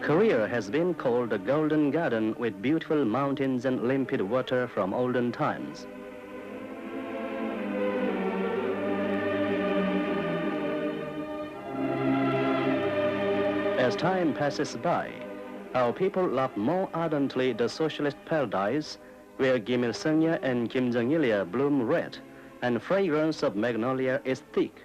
Korea has been called a golden garden with beautiful mountains and limpid water from olden times. As time passes by, our people love more ardently the socialist paradise where Kim Il-sung and Kim Jong-il bloom red and fragrance of magnolia is thick.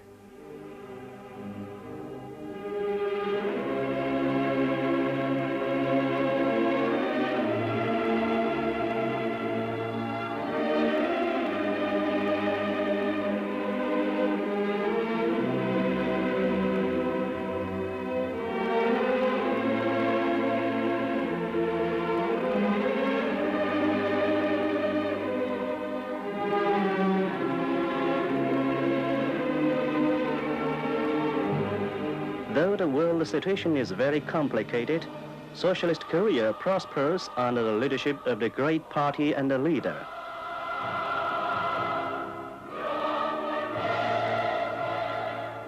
Though the world situation is very complicated, Socialist Korea prospers under the leadership of the great party and the leader.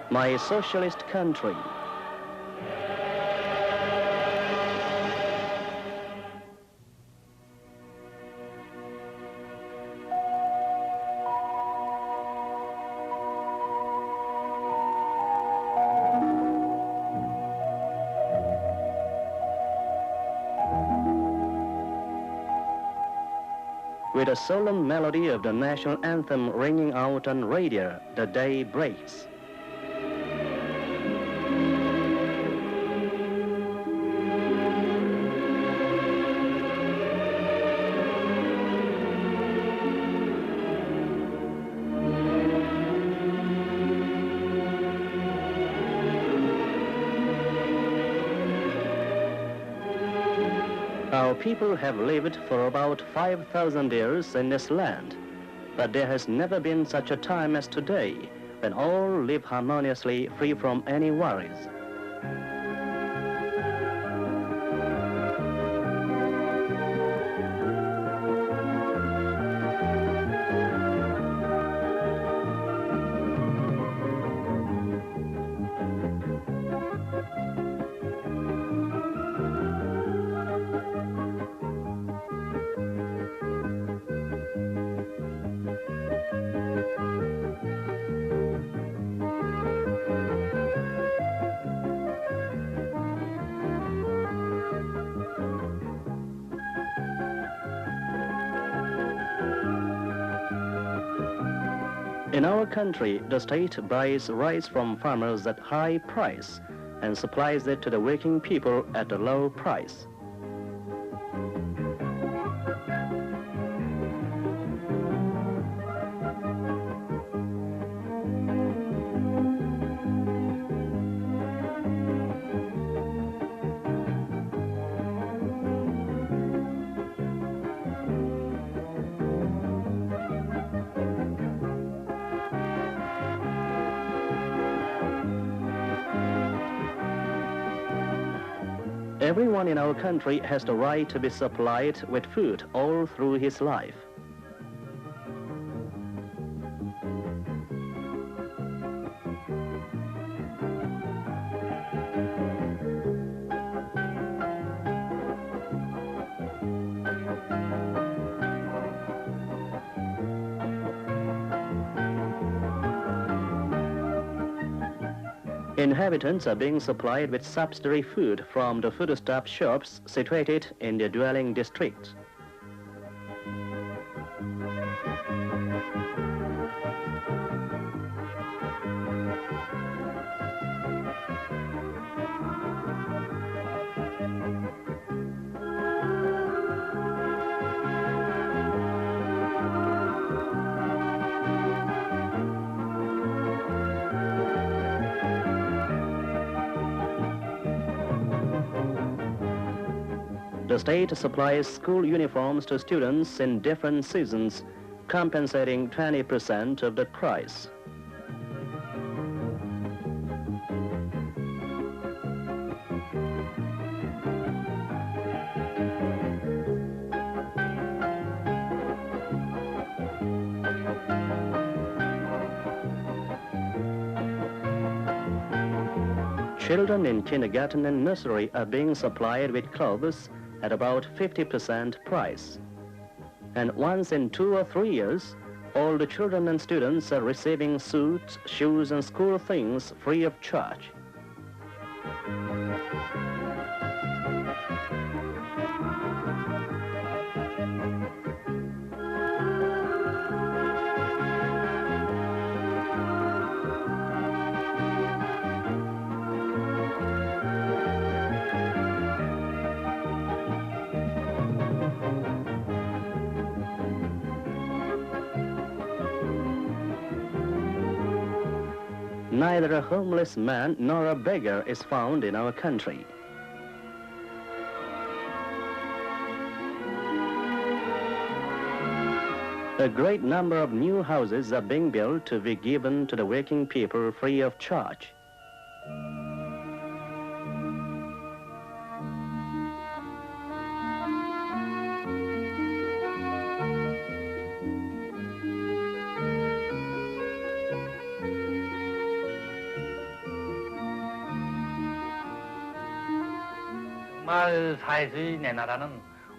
My socialist country. With a solemn melody of the national anthem ringing out on radio, the day breaks. Our people have lived for about 5,000 years in this land, but there has never been such a time as today when all live harmoniously, free from any worries. In our country, the state buys rice from farmers at high price and supplies it to the working people at a low price. Everyone in our country has the right to be supplied with food all through his life. Inhabitants are being supplied with subsidiary food from the foodstuff shops situated in their dwelling districts. The state supplies school uniforms to students in different seasons, compensating 20% of the price. Children in kindergarten and nursery are being supplied with clothes at about 50% price. And once in 2 or 3 years, all the children and students are receiving suits, shoes, and school things free of charge. Neither a homeless man nor a beggar is found in our country. A great number of new houses are being built to be given to the working people free of charge. 정말 사회주의 내 나라는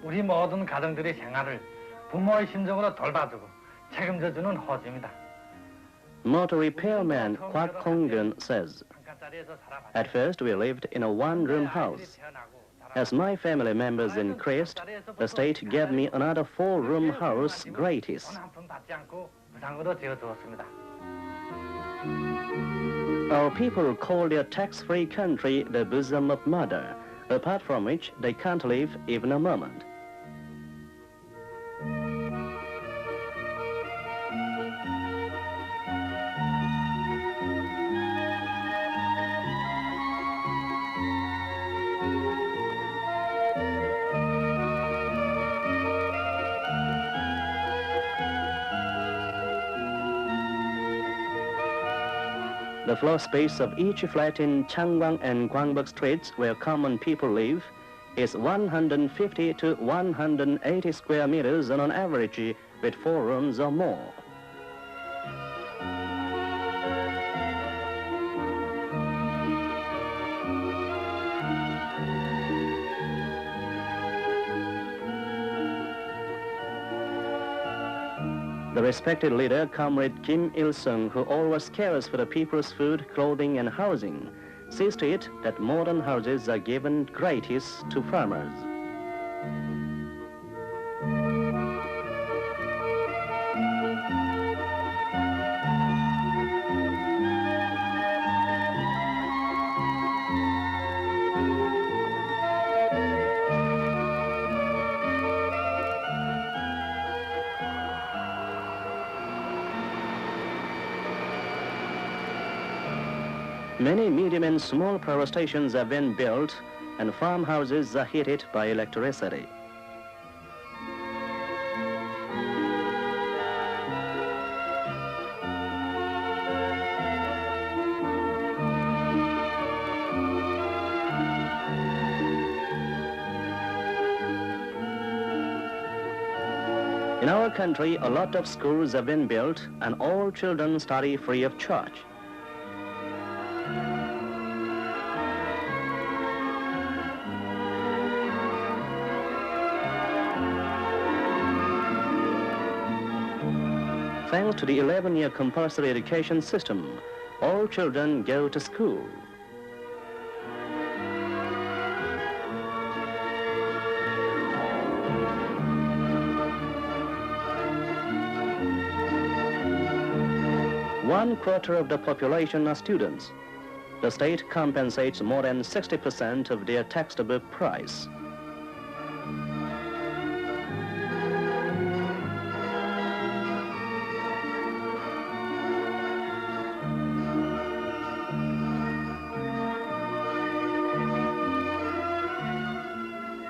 우리 모든 가정들의 생활을 부모의 심정으로 돌봐주고 책임져주는 호주입니다. Motor repairman Kwak Konggun says, "At first we lived in a one-room house. As my family members increased, the state gave me another 4-room house gratis. Our people call their tax-free country the bosom of mother, apart from which they can't live even a moment." The floor space of each flat in Changwang and Gwangbok streets, where common people live, is 150 to 180 square meters on an average, with 4 rooms or more. The respected leader, Comrade Kim Il-sung, who always cares for the people's food, clothing, and housing, sees to it that modern houses are given gratis to farmers. Many medium and small power stations have been built, and farmhouses are heated by electricity. In our country, a lot of schools have been built, and all children study free of charge. Thanks to the 11-year compulsory education system, all children go to school. One quarter of the population are students. The state compensates more than 60% of their textbook price.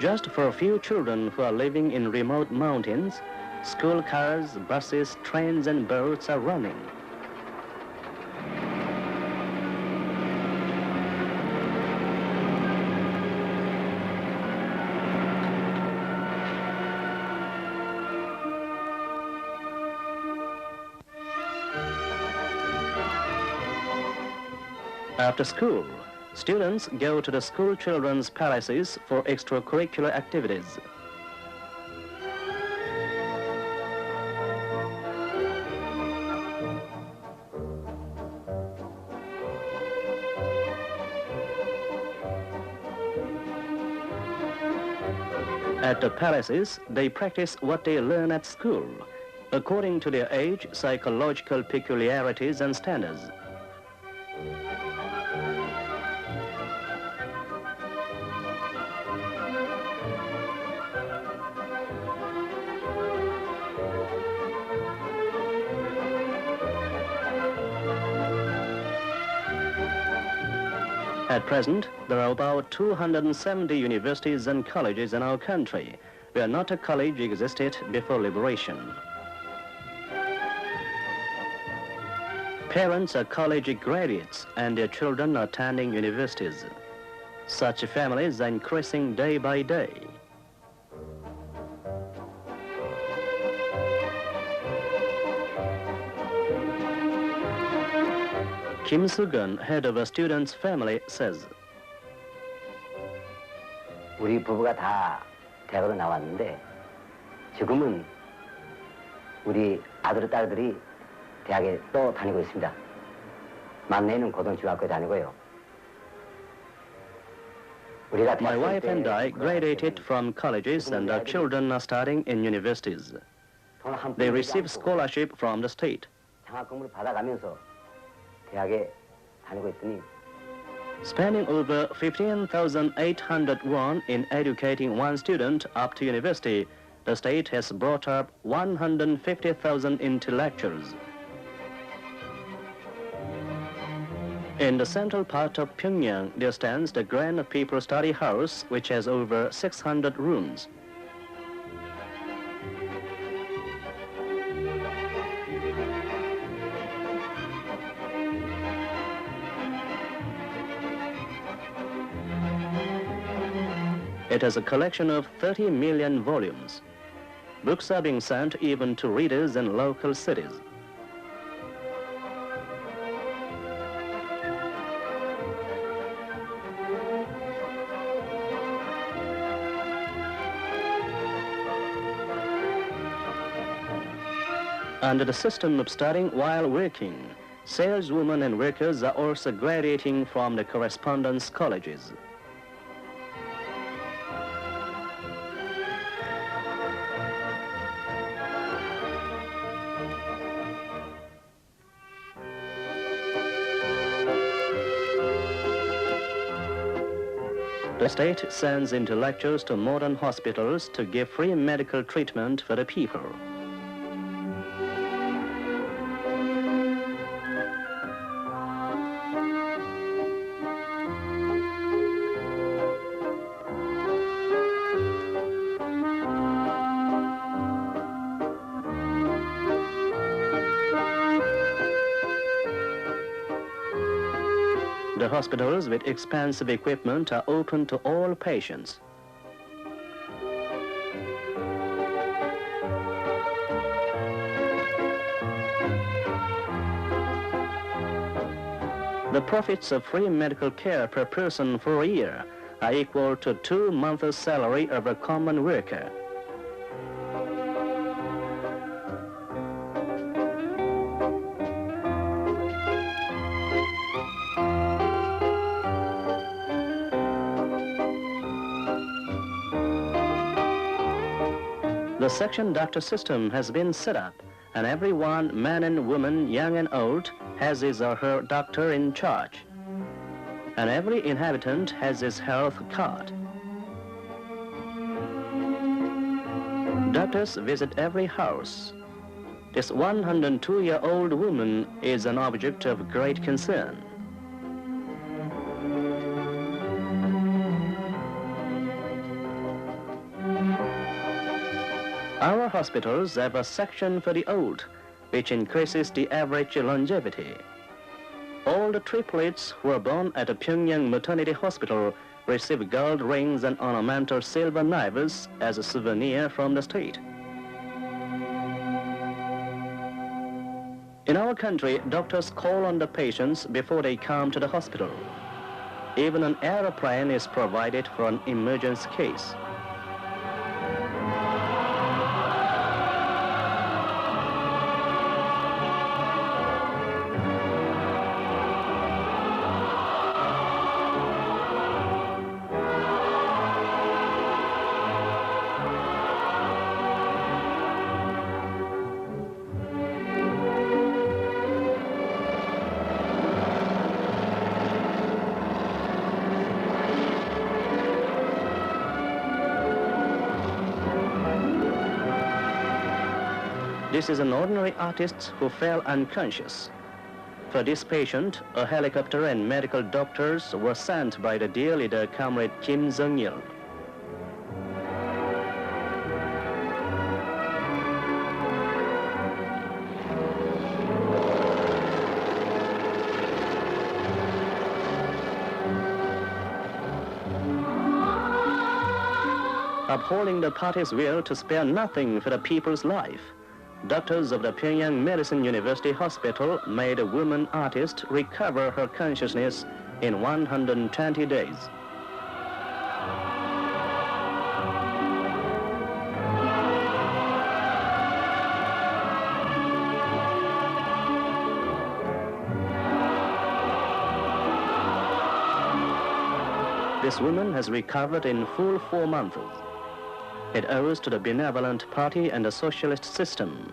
Just for a few children who are living in remote mountains, school cars, buses, trains, and boats are running. After school, Students go to the school children's palaces for extracurricular activities. At the palaces, they practice what they learn at school, according to their age, psychological peculiarities and standards. At present, there are about 270 universities and colleges in our country, where not a college existed before liberation. Parents are college graduates and their children are attending universities. Such families are increasing day by day. Kim Soo-gun, head of a student's family, says, 우리 부부가 다 대학으로 나왔는데 지금은 우리 아들, 딸들이 대학에 또 다니고 있습니다. 막내는 고등중학교 다니고요. My wife and I graduated from colleges and our children are studying in universities. They receive scholarship from the state. 장학금을 받아가면서 대학에 다니고 있더니 Spending over 15,800 won in educating one student up to university, the state has brought up 150,000 intellectuals. In the central part of Pyongyang, there stands the Grand People Study House, which has over 600 rooms. It has a collection of 30 million volumes. Books are being sent even to readers in local cities. Under the system of studying while working, saleswomen and workers are also graduating from the correspondence colleges. The state sends intellectuals to modern hospitals to give free medical treatment for the people. The hospitals with expensive equipment are open to all patients. The profits of free medical care per person for a year are equal to 2 months' salary of a common worker. The section doctor system has been set up, and everyone, man and woman, young and old, has his or her doctor in charge. And every inhabitant has his health card. Doctors visit every house. This 102-year-old woman is an object of great concern. Our hospitals have a section for the old, which increases the average longevity. All the triplets who are born at a Pyongyang maternity hospital receive gold rings and ornamental silver knives as a souvenir from the state. In our country, doctors call on the patients before they come to the hospital. Even an aeroplane is provided for an emergency case. This is an ordinary artist who fell unconscious. For this patient, a helicopter and medical doctors were sent by the dear leader, Comrade Kim Jong-il. Upholding the party's will to spare nothing for the people's life, doctors of the Pyongyang Medicine University Hospital made a woman artist recover her consciousness in 120 days. This woman has recovered in full 4 months. It owes to the benevolent party and the socialist system.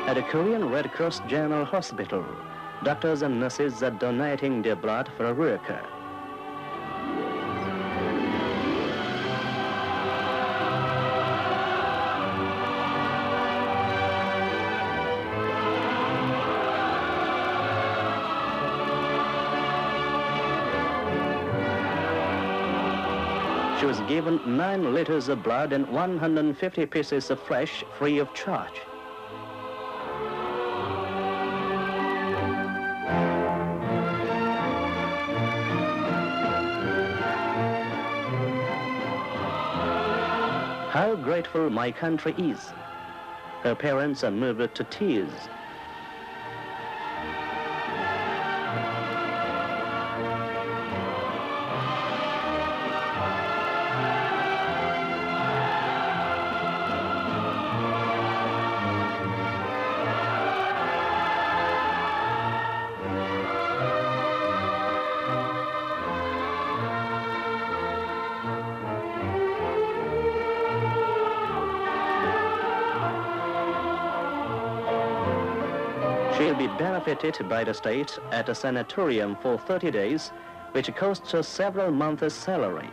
At the Korean Red Cross General Hospital, doctors and nurses are donating their blood for a worker. She was given 9 liters of blood and 150 pieces of flesh free of charge. How grateful my country is. Her parents are moved to tears. She'll be benefited by the state at a sanatorium for 30 days, which costs her several months' salary.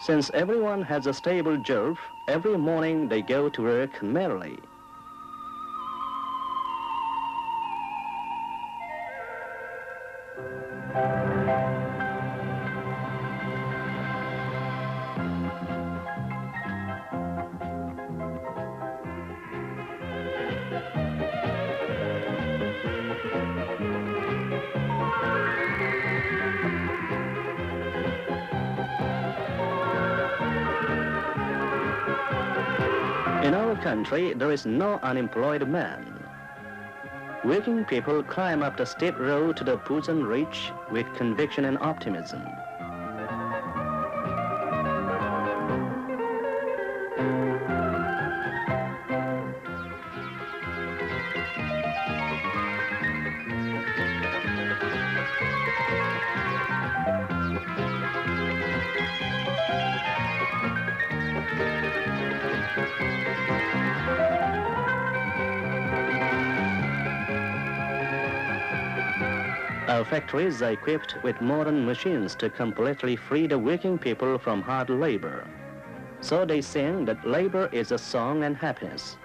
Since everyone has a stable job, every morning they go to work merrily. In our country, there is no unemployed man. Working people climb up the steep road to the Pusan Ridge with conviction and optimism. Our factories are equipped with modern machines to completely free the working people from hard labor. So they sing that labor is a song and happiness.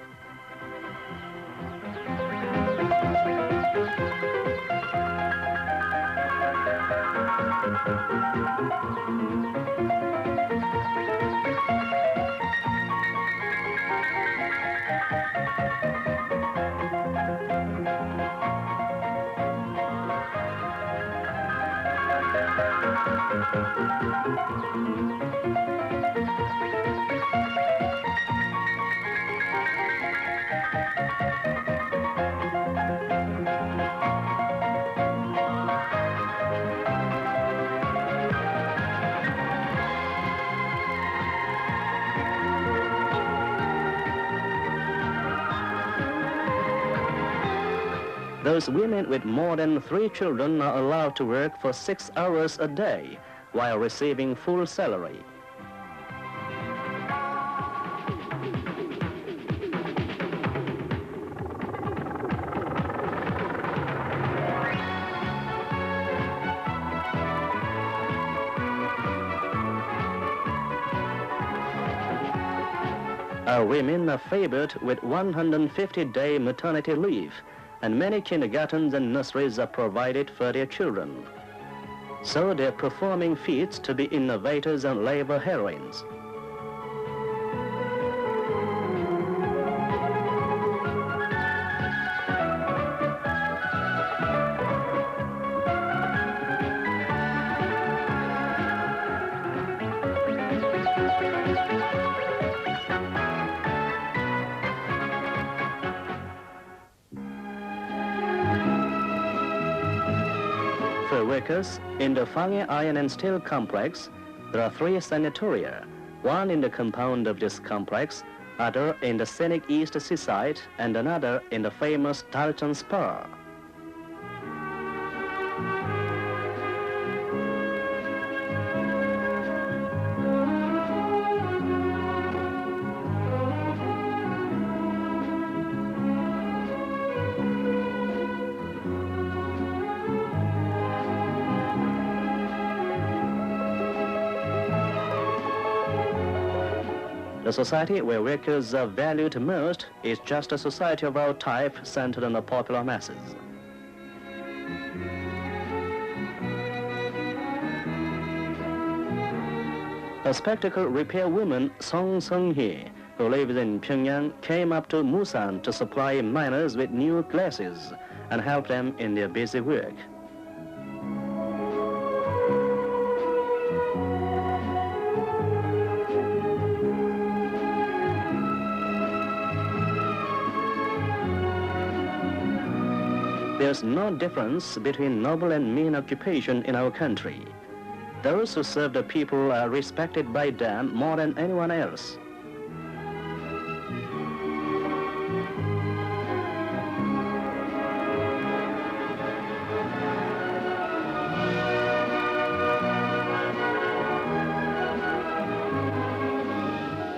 Those women with more than 3 children are allowed to work for 6 hours a day while receiving full salary. Our women are favored with 150-day maternity leave, and many kindergartens and nurseries are provided for their children. So they're performing feats to be innovators and labor heroines. For workers, in the Fange Iron and Steel Complex, there are 3 sanatoria, one in the compound of this complex, other in the scenic East Seaside, and another in the famous Dalton Spa. The society where workers are valued most is just a society of our type centered on the popular masses. A spectacle repair woman, Song Sung-hee, who lives in Pyongyang, came up to Musan to supply miners with new glasses and help them in their busy work. There's no difference between noble and mean occupation in our country. Those who serve the people are respected by them more than anyone else.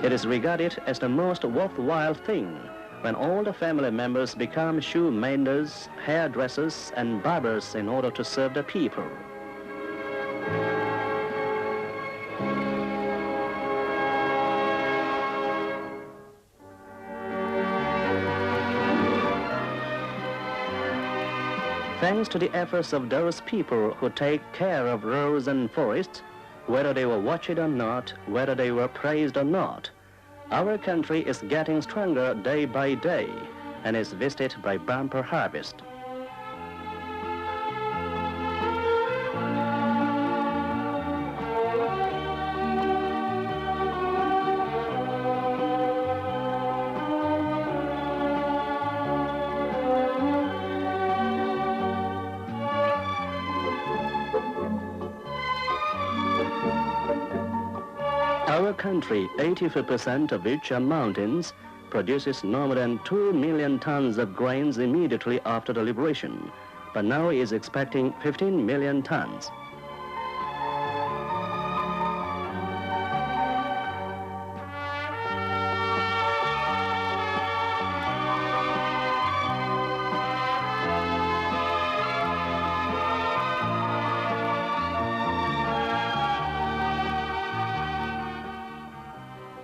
It is regarded as the most worthwhile thing when all the family members become shoe menders, hairdressers, and barbers in order to serve the people. Thanks to the efforts of those people who take care of roads and forests, whether they were watched or not, whether they were praised or not, our country is getting stronger day by day and is visited by bumper harvest. Our country, 84% of which are mountains, produces no more than 2 million tons of grains immediately after the liberation, but now is expecting 15 million tons.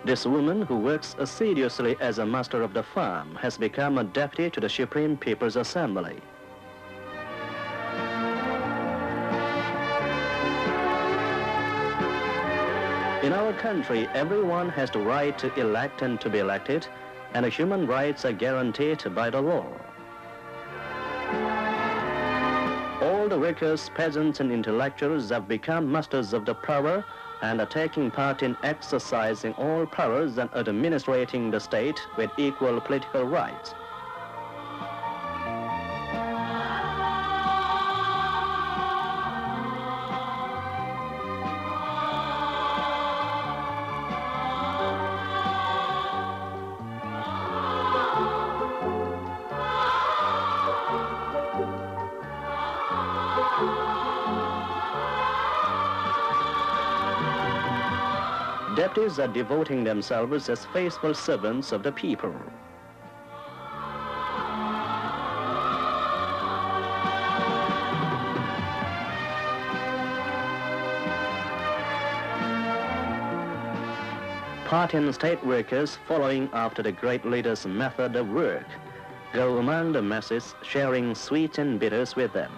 This woman, who works assiduously as a master of the farm, has become a deputy to the Supreme People's Assembly. In our country, everyone has the right to elect and to be elected, and human rights are guaranteed by the law. All the workers, peasants, and intellectuals have become masters of the power and are taking part in exercising all powers and administrating the state with equal political rights. Deputies are devoting themselves as faithful servants of the people. Party and state workers, following after the great leader's method of work, go among the masses, sharing sweets and bitters with them.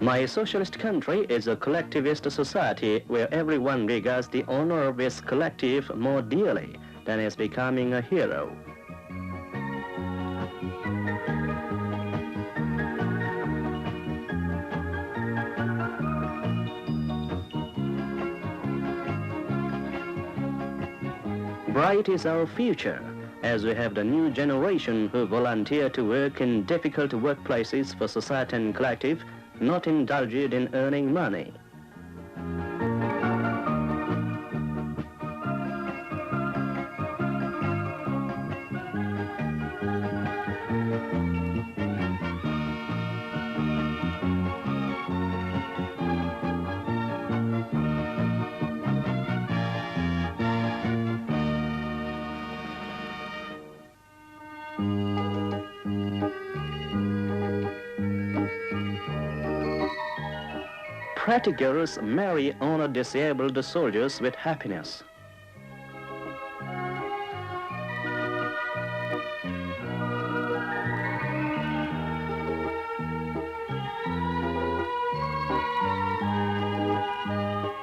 My socialist country is a collectivist society where everyone regards the honor of his collective more dearly than his becoming a hero. Bright is our future, as we have the new generation who volunteer to work in difficult workplaces for society and collective, not indulged in earning money. Pretty girls marry honor disabled soldiers with happiness.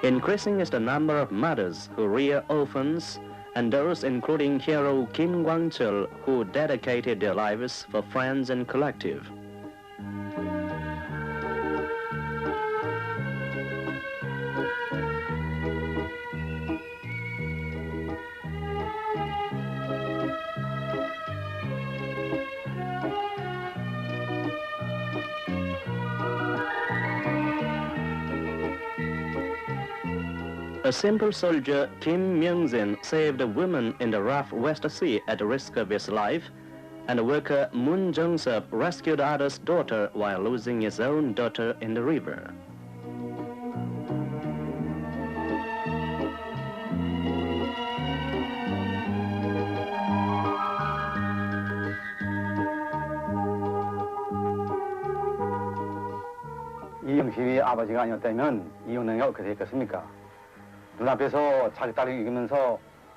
Increasing is the number of mothers who rear orphans, and those including hero Kim Kwang-chul, who dedicated their lives for friends and collective. A simple soldier, Kim Myung-jin, saved a woman in the rough West Sea at the risk of his life, and the worker Moon Jung-sup rescued others' daughter while losing his own daughter in the river. 이영심이 아버지가 아니었다면 이영웅이 어떻게 됐겠습니까? 눈앞에서 자기 딸을 이기면서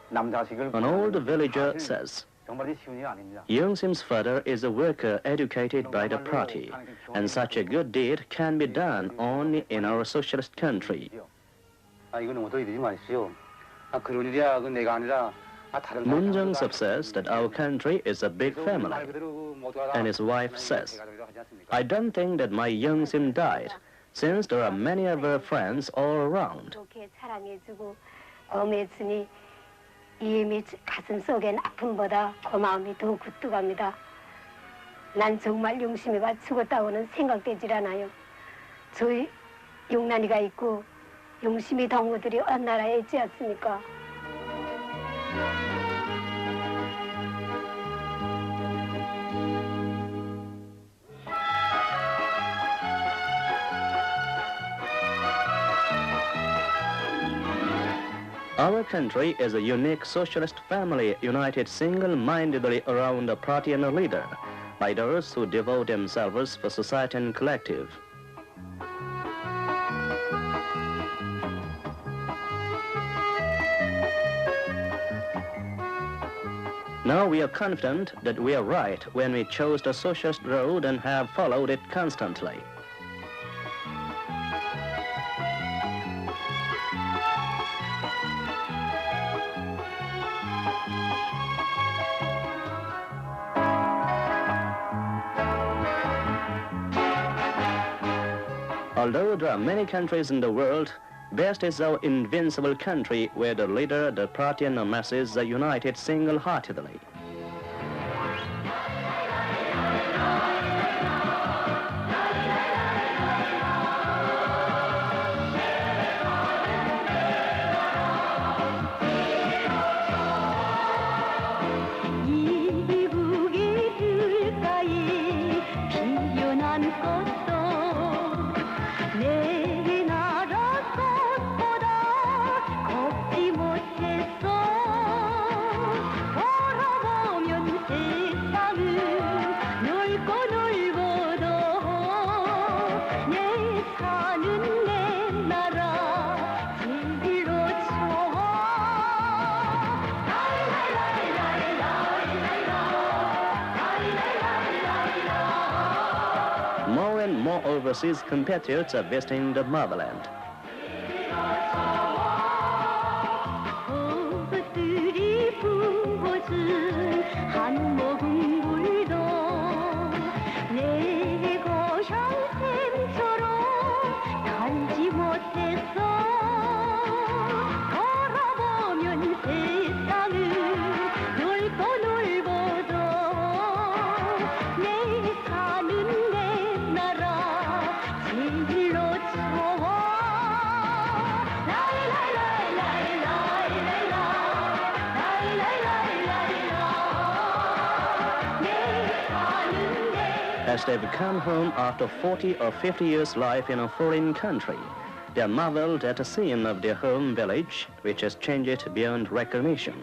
남자식을 An old villager says, 정말 쉬운 일 아닙니다. Young-sim's father is a worker educated by the party, and such a good deed can be done only in our socialist country. 이거 너무 도와드리지 마십시오. 그런 일이야. 그 내가 아니라 다른 Moon Jung-sup says that our country is a big family, and his wife says, I don't think that my Young-sim died, since there are many of her friends all around. 이렇게 사랑해주고 엄해주니 이미 가슴 속엔 아픔보다 고마움이 더 굿뚝합니다. 난 정말 용심이가 죽었다고는 생각되질 않아요. 저희 용란이가 있고 용심이 동무들이 어느 나라에 있지 않습니까? Our country is a unique socialist family united single-mindedly around a party and a leader by those who devote themselves for society and collective. Now we are confident that we are right when we chose the socialist road and have followed it constantly. Although there are many countries in the world, best is our invincible country where the leader, the party and the masses are united single-heartedly. More and more overseas compatriots are visiting the motherland. As they've come home after 40 or 50 years' life in a foreign country, they are marveled at the scene of their home village, which has changed beyond recognition.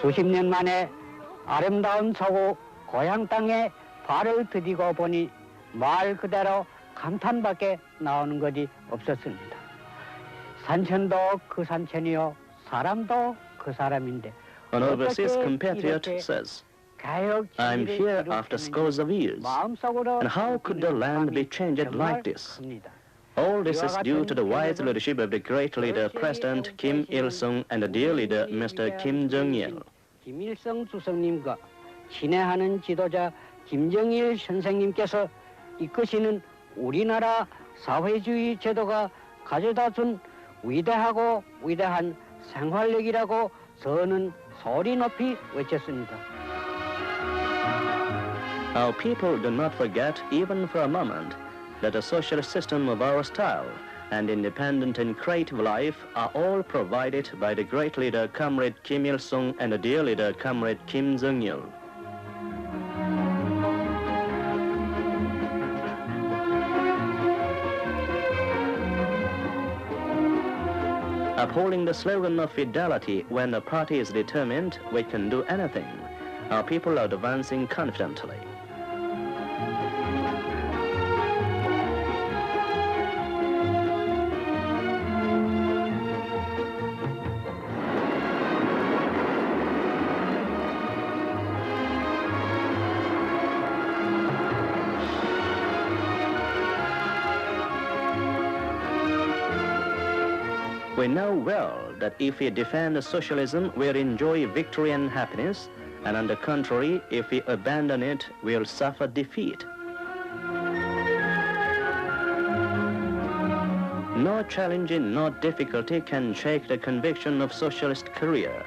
수십 년 만에 아름다운 서구 고향 땅에 발을 디디고 보니 말 그대로 감탄밖에 나오는 것이 없었습니다. 산천도 그 산천이요, 사람도 그 사람인데. An overseas compatriot says, I'm here after scores of years, and how could the land be changed like this? All this is due to the wise leadership of the great leader, President Kim Il-sung, and the dear leader, Mr. Kim Jong-il. 김일성 주석님과 친애하는 지도자 김정일 선생님께서 이끄시는 우리나라 사회주의 제도가 가져다 준 위대하고 위대한 생활력이라고 저는 소리 높이 외쳤습니다. Our people do not forget, even for a moment, that the socialist system of our style and independent and creative life are all provided by the great leader, Comrade Kim Il-sung, and the dear leader, Comrade Kim Jong-il. Upholding the slogan of fidelity, when the party is determined, we can do anything. Our people are advancing confidently. We know well that if we defend socialism, we'll enjoy victory and happiness, and on the contrary, if we abandon it, we'll suffer defeat. No challenge and no difficulty can shake the conviction of socialist career.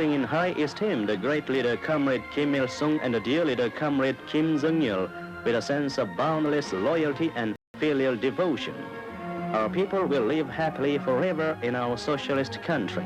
holding in high esteem the great leader Comrade Kim Il-sung and the dear leader Comrade Kim Jong-il with a sense of boundless loyalty and filial devotion. Our people will live happily forever in our socialist country.